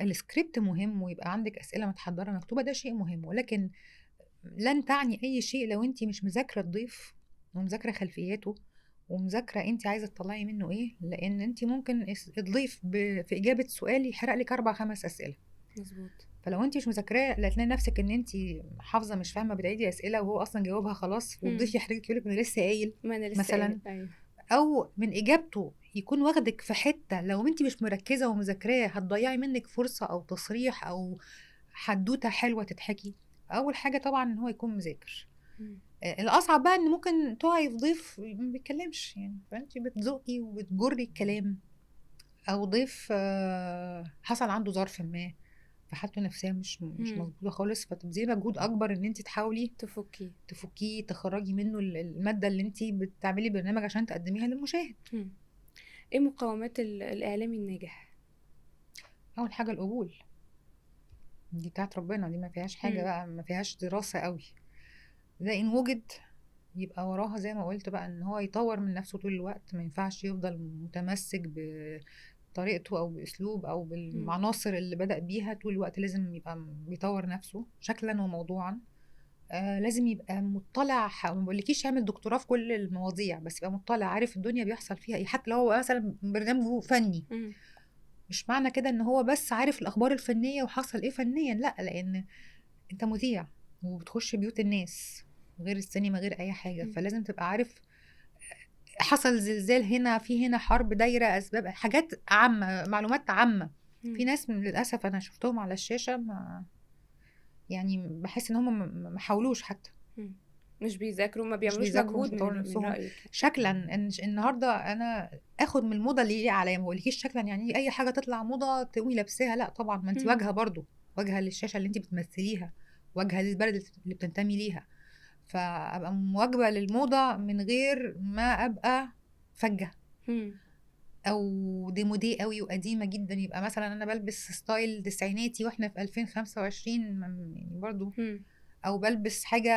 السكريبت مهم ويبقى عندك اسئله متحضره مكتوبه، ده شيء مهم، ولكن لن تعني اي شيء لو انت مش مذاكره الضيف ومذاكره خلفياته ومذاكره انت عايزه تطلعي منه ايه، لان انت ممكن الضيف في اجابه سؤال يحرق لك 4 5 اسئله. مظبوط. فلو انت مش مذاكراه لا تلاقي نفسك ان انت حافظه مش فاهمه، بتعيدي اسئله وهو اصلا جاوبها خلاص، والضيف يحرجك يقول لك انا لسه قايل ما انا لسه مثلا. ايوه. او من اجابته يكون واخدك في حته لو انت مش مركزه ومذاكراه هتضيعي منك فرصه او تصريح او حدوته حلوه تضحكي. اول حاجه طبعا ان هو يكون مذاكر. الاصعب بقى ان ممكن تقعي في ضيف ما بيتكلمش، يعني فانت بتزقي وبتجري الكلام، او ضيف حصل عنده ظرف ما فحالته النفسيه مش مظبوطه خالص، فتبذلي مجهود اكبر ان انت تحاولي تفكيه تخرجي منه الماده اللي انت بتعملي برنامج عشان تقدميها للمشاهد. ايه مقومات الاعلامي الناجح؟ اول حاجه القبول، دي بتاعت ربنا، دي ما فيهاش حاجه بقى، ما فيهاش دراسه قوي. ده ان وجد يبقى وراها زي ما قلت بقى ان هو يطور من نفسه طول الوقت، ما ينفعش يفضل متمسك بطريقته او باسلوب او بالعناصر اللي بدأ بيها طول الوقت، لازم يبقى بيطور نفسه شكلا وموضوعا. لازم يبقى مطلع، ما بقولكيش يعمل دكتوراه في كل المواضيع، بس يبقى مطلع عارف الدنيا بيحصل فيها ايه، حتى لو هو مثلا برنامجه فني. مش معنى كده ان هو بس عارف الاخبار الفنيه وحصل ايه فنيا، لا، لان انت مذيع وبتخش بيوت الناس غير السينما غير اي حاجه، فلازم تبقى عارف حصل زلزال هنا، في هنا حرب دايره، اسباب، حاجات عامه، معلومات عامه. في ناس للاسف انا شفتهم على الشاشه يعني بحس ان هم ما حاولوش حتى، مش بيذاكروا، ما مش بيعملوش بيذاكروا، مش مجهود بيطوروا من نفسهم رأيك. شكلا. ان النهارده انا اخد من الموضه اللي يليق عليا، ما بقولكيش شكلا يعني اي حاجه تطلع موضه تقومي لابساها، لا طبعا، ما انت واجهه برضو، واجهه للشاشه اللي انت بتمثليها، واجهه للبلد اللي بتنتمي ليها، فابقى مواجبه للموضه من غير ما ابقى فجه او ديمودي قوي وقديمه جدا، يبقى مثلا انا بلبس ستايل تسعيناتي واحنا في 2025 يعني برضو، او بلبس حاجه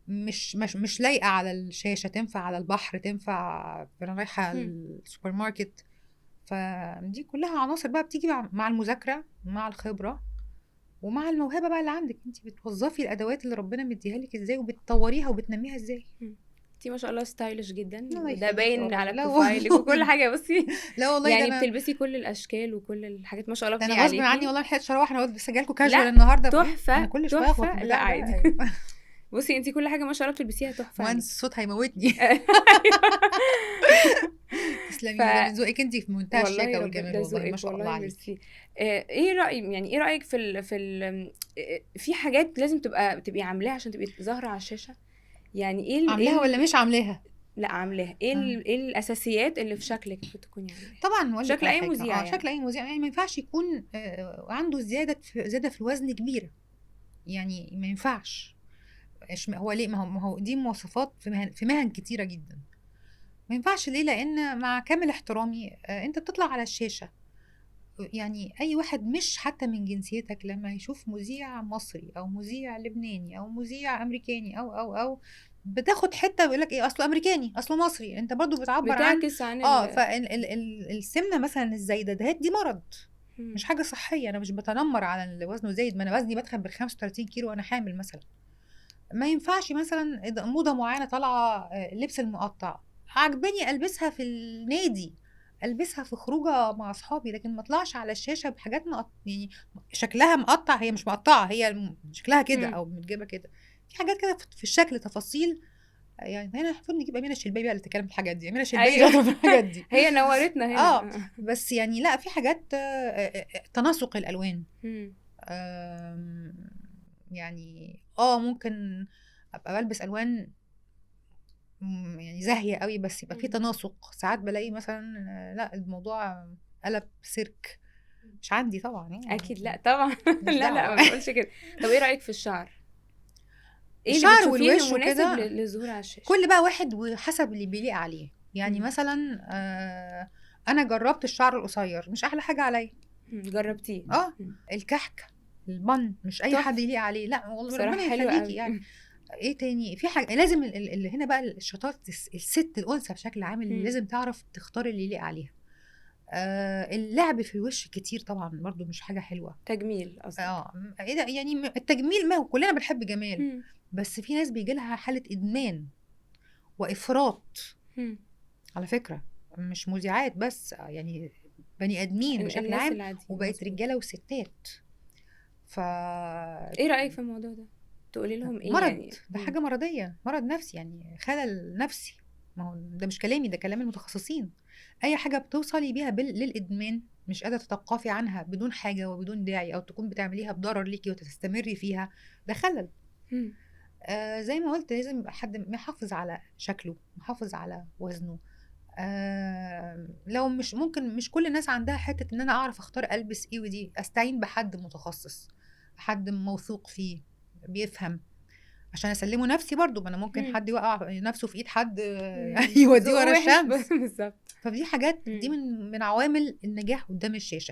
مش لايقه على الشاشه، تنفع على البحر، تنفع انا رايحه السوبر ماركت. فدي كلها عناصر بقى بتيجي مع المذاكره، مع الخبره، ومع الموهبه بقى اللي عندك، انت بتوظفي الادوات اللي ربنا مديها لك ازاي وبتطوريها وبتنميها ازاي. انتي ما شاء الله ستايلش جدا، الله وده يخليكي باين والله. على لا بروفايلك وكل حاجه. بصي لا والله، ده يعني انا بتلبسي كل الاشكال وكل الحاجات، ما شاء الله ده بتليق انا غصب عني عليكي. والله، لحقت شراوح انا قلت بس جايلكوا كاجوال لا النهارده ايه، انا تحفه كل شويه اخبط تحفه، لا البتاع ده. عادي. أيوة. بصي انتي كل حاجه ما شاء الله بتلبسيها تحفه عليكي. مهندس الصوت هيموتني. تسلمي، ده من ذوقك انت في منتهى الشياكه والله والجمال، ده والله ما ذوقك، شاء الله والله عليكي. ميرسي. ايه رأيك، يعني ايه رأيك في حاجات لازم تبقي عاملاها عشان تبقي ظاهرة على الشاشة؟ يعني عاملاها ولا مش عاملاها؟ لا عاملاها. ايه الاساسيات اللي في شكلك المفروض تكوني عاملاها؟ طبعا هقول لك شكل على اي حاجه، مذيع يعني. شكل اي مذيع يعني ما ينفعش يكون عنده زياده في الوزن كبيره، يعني ما ينفعش. هو ليه؟ ما هو دي مواصفات في مهن كتيره جدا. ما ينفعش ليه؟ لان مع كامل احترامي انت بتطلع على الشاشه، يعني اي واحد مش حتى من جنسيتك لما يشوف مذيع مصري او مذيع لبناني او مذيع امريكاني او بتاخد حته بيقول لك ايه، اصله امريكاني اصله مصري، انت برضو بتعبر عن بتعكس عن السمنه مثلا الزايده دي مرض، مش حاجه صحيه. انا مش بتنمر على اللي وزنه زايد، ما انا وزني بدخل بال 35 كيلو وانا حامل مثلا. ما ينفعش مثلا موضه معينه طالعه اللبس المقطع عجباني البسها في النادي، البسها في خروجه مع اصحابي، لكن ما اطلعش على الشاشه بحاجات يعني شكلها مقطع، هي مش مقطعه، هي شكلها كده او متجيبه كده. في حاجات كده في الشكل تفاصيل، يعني هنا المفروض نجيب امينه الشلباي بقى اللي تتكلم في الحاجات دي، امينه الشلباي ايوه. شاطره في الحاجات دي. هي نورتنا هنا. بس يعني لا، في حاجات تناسق الالوان، يعني ممكن ابقى بلبس الوان يعني زاهيه قوي، بس يبقى في تناسق. ساعات بلاقي مثلا لا الموضوع قلب سيرك، مش عندي طبعا يعني. اكيد لا طبعا. لا دعوه. ما بقولش كده. طب ايه رايك في الشعر؟ ايه اللي الشعر بتشوفيه انه والوش مناسب وكده للظهور على الشاشه؟ كل بقى واحد وحسب اللي بيليق عليه، يعني مثلا انا جربت الشعر القصير، مش احلى حاجه عليا. جربتيه؟ الكحك، البن، مش اي حد يليق عليه، لا والله ربنا يخليكي يعني. ايه تاني؟ في حاجه لازم اللي هنا بقى الشطاره، الست الانثى بشكل عام اللي لازم تعرف تختار اللي يليق عليها. اللعب في الوش كتير طبعا برضو مش حاجة حلوة. تجميل قصدك. ايه ده يعني التجميل، ما هو كلنا بنحب جمال، مم. بس في ناس بيجي لها حالة إدمان وإفراط مم. على فكرة، مش مذيعات بس، يعني بني آدمين بشكل الناس عام، العادية وبقت مظبوط. رجالة وستات. ف ايه رأيك في الموضوع ده؟ تقولي لهم ايه مرض، يعني؟ ده حاجة مرضية، مرض نفسي يعني، خلل نفسي. ما هو ده مش كلامي، ده كلام المتخصصين. أي حاجة بتوصلي بيها للإدمان مش قادرة تتوقفي عنها بدون حاجة وبدون داعي، أو تكون بتعمليها بضرر ليكي وتستمري فيها، ده خلل. مم. زي ما قلت لازم يبقى حد محافظ على شكله، محافظ على وزنه. لو مش ممكن، مش كل الناس عندها حتة ان انا اعرف اختار البس ايه، ودي استعين بحد متخصص، حد موثوق فيه بيفهم، عشان اسلمه نفسي برضو. ما انا ممكن مم. حد يوقع نفسه في ايد حد مم. يوديه ذوقه ورا وحش الشمس. بالظبط. فدي حاجات، دي مم. من عوامل النجاح قدام الشاشة.